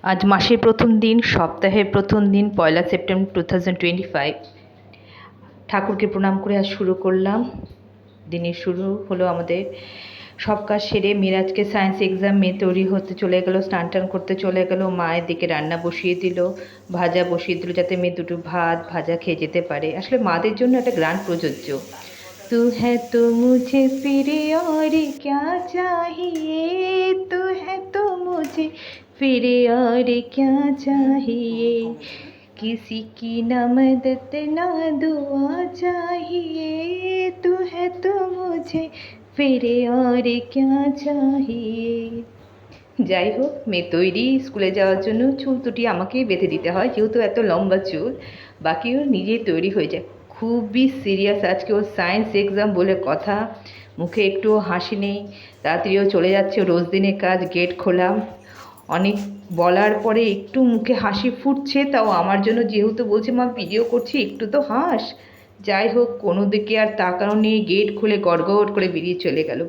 আজ মাসের প্রথম দিন, সপ্তাহের প্রথম দিন, পয়লা সেপ্টেম্বর 2025। ঠাকুরকে প্রণাম করে আজ শুরু করলাম। দিনের শুরু হলো আমাদের। সব কাজ সেরে মিরাজকে সায়েন্স এক্সাম মেয়ে তৈরি হতে চলে গেল, স্নান টান করতে চলে গেল। মায়ের দিকে রান্না বসিয়ে দিল, ভাজা বসিয়ে দিল, যাতে মেয়ে দুটো ভাত ভাজা খেয়ে যেতে পারে। আসলে মাদের জন্য একটা গান প্রযোজ্য। तू है तो मुझे फिर और क्या चाहिए, तू है तो मुझे फिर और क्या चाहिए, किसी की न मदद ना दुआ चाहिए, तू है तो मुझे फिर और क्या चाहिए। যাই হোক, মেয়ে তৈরি স্কুলে যাওয়ার জন্য। চুল দুটি আমাকেই বেঁধে দিতে হয়, যেহেতু এত লম্বা চুল। বাকি ও নিজেই তৈরি হয়ে যায়। খুবই সিরিয়াস আজকে, ওর সায়েন্স এক্সাম বলে কথা। মুখে একটুও হাসি নেই। তাড়াতাড়িও চলে যাচ্ছে রোজ দিনের কাজ। গেট খোলাম, অনেক বলার পরে একটু মুখে হাসি ফুটছে, তাও আমার জন্য, যেহেতু বলছে মা ভিডিও করছি একটু তো হাস। যাই হোক, কোনো দিকে আর তাকানো নেই, গেট খুলে গড়গড় করে বেরিয়ে চলে গেল।